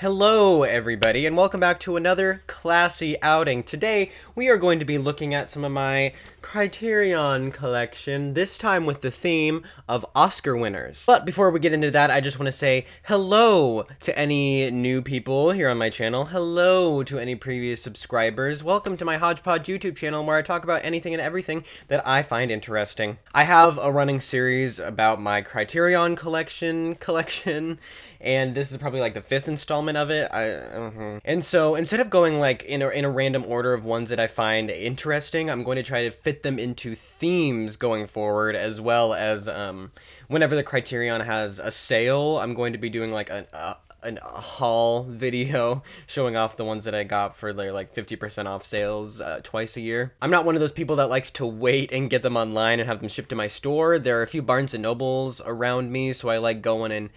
Hello everybody and welcome back to another classy outing. Today we are going to be looking at some of my Criterion collection, this time with the theme of Oscar winners. But before we get into that, I just want to say hello to any new people here on my channel. Hello to any previous subscribers. Welcome to my Hodgepodge YouTube channel where I talk about anything and everything that I find interesting. I have a running series about my Criterion collection, and this is probably like the 5th installment of it. And so instead of going like in a random order of ones that I find interesting, I'm going to try to fit them into themes going forward, as well as whenever the Criterion has a sale, I'm going to be doing like a haul video showing off the ones that I got for their like 50% off sales twice a year. I'm not one of those people that likes to wait and get them online and have them shipped to my store. There are a few Barnes & Nobles around me, so I like going and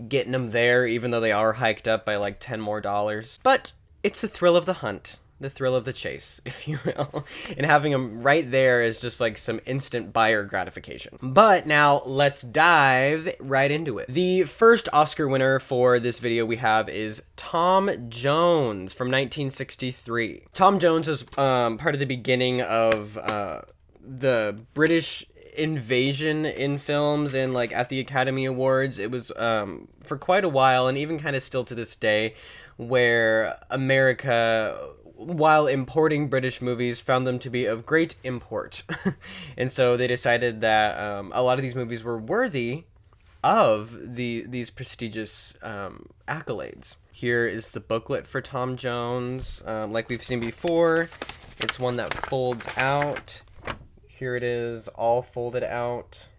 getting them there, even though they are hiked up by like $10 more. But it's the thrill of the hunt, the thrill of the chase, if you will. And having them right there is just like some instant buyer gratification. But now let's dive right into it. The first Oscar winner for this video we have is Tom Jones from 1963. Tom Jones was part of the beginning of the British invasion in films and like at the Academy Awards. It was for quite a while, and even kind of still to this day, where America, while importing British movies, found them to be of great import. And so they decided that a lot of these movies were worthy of these prestigious accolades. Here is the booklet for Tom Jones. Like we've seen before, it's one that folds out. Here it is, all folded out.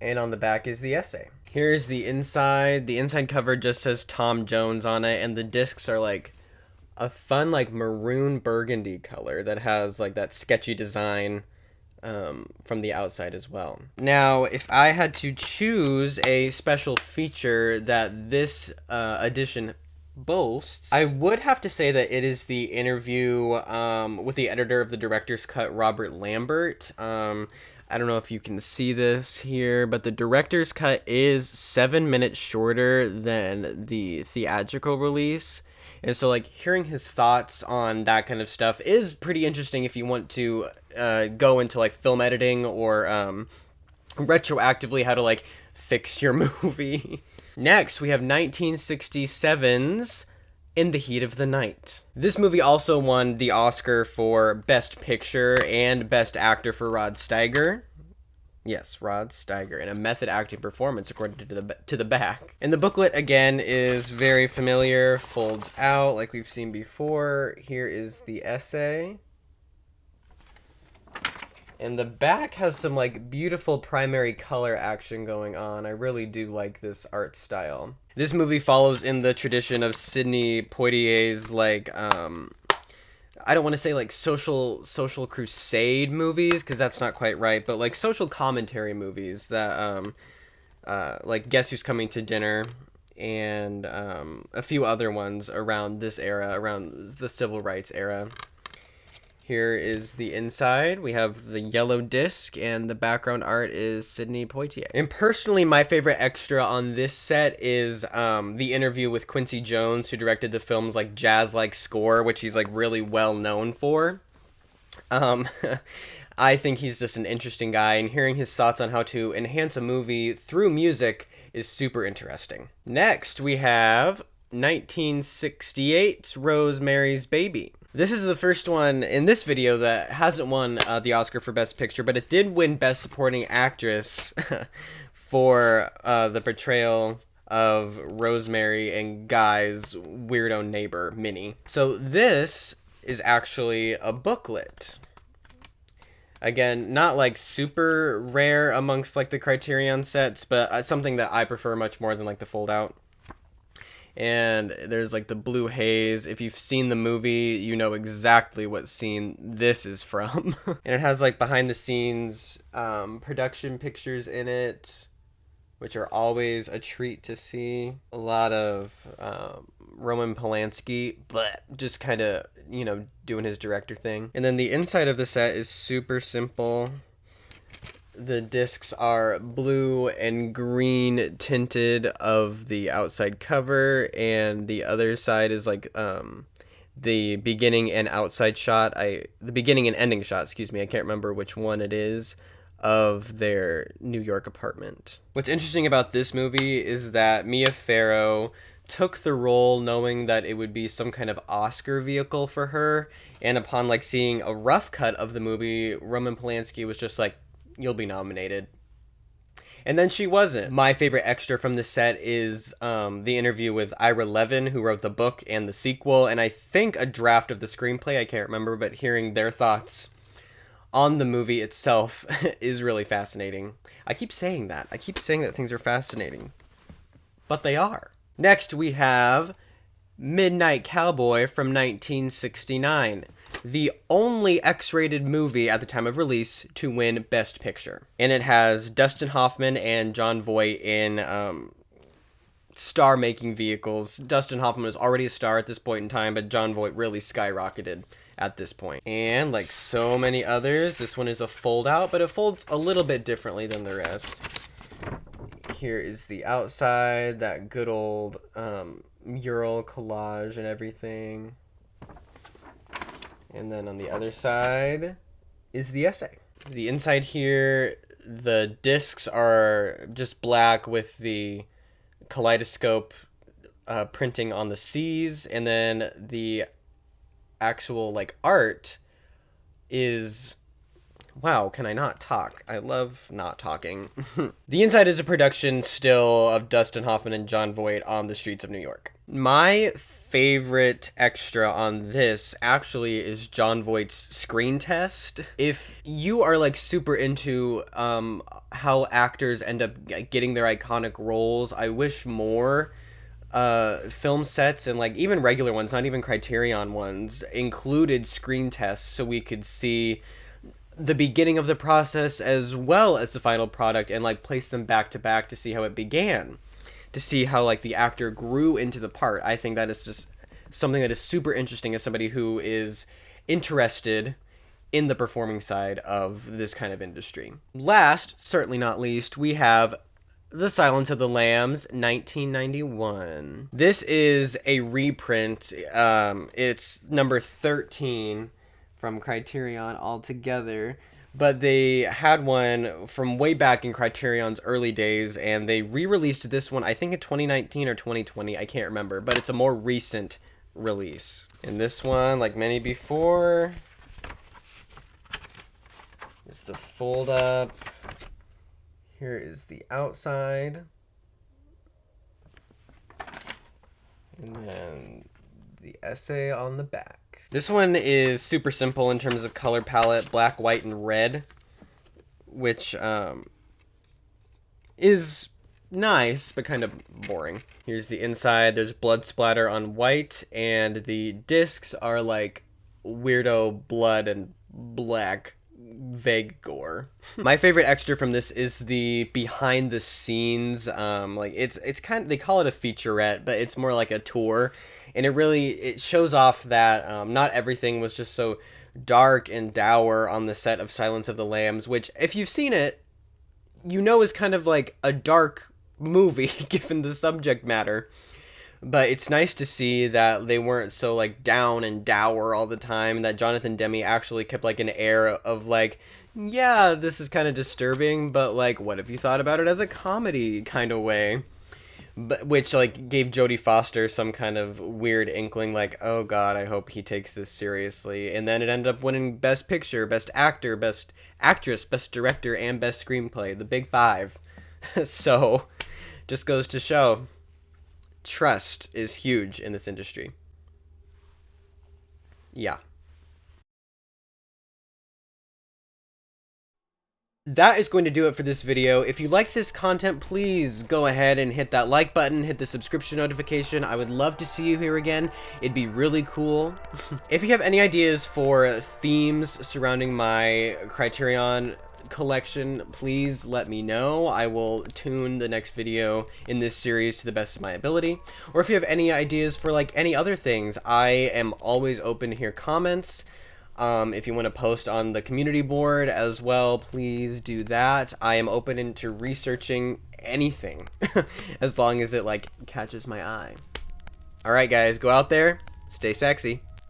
And on the back is the essay. Here's the inside. The inside cover just says Tom Jones on it, and the discs are like a fun like maroon burgundy color that has like that sketchy design from the outside as well. Now, if I had to choose a special feature that this edition boasts, I would have to say that it is the interview with the editor of the director's cut, Robert Lambert. I don't know if you can see this here, but the director's cut is 7 minutes shorter than the theatrical release. And so like hearing his thoughts on that kind of stuff is pretty interesting if you want to go into like film editing or retroactively how to like fix your movie. Next, we have 1967's In the Heat of the Night. This movie also won the Oscar for Best Picture and Best Actor for Rod Steiger. Yes, Rod Steiger, in a method acting performance, according to the back. And the booklet, again, is very familiar, folds out like we've seen before. Here is the essay. And the back has some like beautiful primary color action going on. I really do like this art style. This movie follows in the tradition of Sidney Poitier's like I don't want to say like social crusade movies, because that's not quite right, but like social commentary movies that like Guess Who's Coming to Dinner and a few other ones around this era, around the civil rights era. Here is the inside. We have the yellow disc, and the background art is Sidney Poitier. And personally, my favorite extra on this set is the interview with Quincy Jones, who directed the films like Jazz-Like Score, which he's like really well known for. I think he's just an interesting guy, and hearing his thoughts on how to enhance a movie through music is super interesting. Next, we have 1968's Rosemary's Baby. This is the first one in this video that hasn't won the Oscar for Best Picture, but it did win Best Supporting Actress for the portrayal of Rosemary and Guy's weirdo neighbor, Minnie. So this is actually a booklet. Again, not like super rare amongst like the Criterion sets, but something that I prefer much more than like the fold out. And there's like the blue haze. If you've seen the movie, you know exactly what scene this is from. And it has like behind the scenes production pictures in it, which are always a treat to see. A lot of Roman Polanski, but just kind of, you know, doing his director thing. And then the inside of the set is super simple. The discs are blue and green tinted of the outside cover, and the other side is like the beginning and outside shot. The beginning and ending shot, excuse me. I can't remember which one it is, of their New York apartment. What's interesting about this movie is that Mia Farrow took the role knowing that it would be some kind of Oscar vehicle for her, and upon like seeing a rough cut of the movie, Roman Polanski was just like, "You'll be nominated." And then she wasn't. My favorite extra from the set is the interview with Ira Levin, who wrote the book and the sequel, and I think a draft of the screenplay, I can't remember, but hearing their thoughts on the movie itself is really fascinating. I keep saying that. I keep saying that things are fascinating. But they are. Next we have Midnight Cowboy from 1969. The only X-rated movie at the time of release to win Best Picture. And it has Dustin Hoffman and Jon Voight in star-making vehicles. Dustin Hoffman was already a star at this point in time, but Jon Voight really skyrocketed at this point. And like so many others, this one is a fold-out, but it folds a little bit differently than the rest. Here is the outside, that good old mural collage and everything. And then on the other side is the essay. The inside here, the discs are just black with the kaleidoscope printing on the C's, and then the actual like art is... Wow, can I not talk? I love not talking. The inside is a production still of Dustin Hoffman and Jon Voight on the streets of New York. My favorite extra on this actually is Jon Voight's screen test. If you are like super into how actors end up getting their iconic roles, I wish more film sets and like even regular ones, not even Criterion ones, included screen tests so we could see the beginning of the process as well as the final product and like place them back to back to see how it began, to see how like the actor grew into the part. I think that is just something that is super interesting as somebody who is interested in the performing side of this kind of industry. Last, certainly not least, we have The Silence of the Lambs, 1991. This is a reprint. It's number 13 from Criterion altogether, but they had one from way back in Criterion's early days, and they re-released this one, I think in 2019 or 2020, I can't remember, but it's a more recent release. And this one, like many before, is the fold up. Here is the outside. And then the essay on the back. This one is super simple in terms of color palette, black, white, and red, which is nice, but kind of boring. Here's the inside. There's blood splatter on white, and the discs are like weirdo blood and black vague gore. My favorite extra from this is the behind the scenes. Like it's kind of, they call it a featurette, but it's more like a tour. And it shows off that not everything was just so dark and dour on the set of Silence of the Lambs, which, if you've seen it, you know is kind of like a dark movie, given the subject matter. But it's nice to see that they weren't so like down and dour all the time, that Jonathan Demme actually kept like an air of like, yeah, this is kind of disturbing, but like, what if you thought about it as a comedy kind of way? But which like gave Jodie Foster some kind of weird inkling, like, oh god, I hope he takes this seriously. And then it ended up winning Best Picture, Best Actor, Best Actress, Best Director, and Best Screenplay, the big five. So, just goes to show, trust is huge in this industry. Yeah. That is going to do it for this video. If you like this content, please go ahead and hit that like button, hit the subscription notification. I would love to see you here again. It'd be really cool. If you have any ideas for themes surrounding my Criterion collection, please let me know. I will tune the next video in this series to the best of my ability. Or if you have any ideas for like any other things, I am always open to hear comments. If you want to post on the community board as well, please do that. I am open into researching anything as long as it like catches my eye. All right, guys, go out there, stay sexy.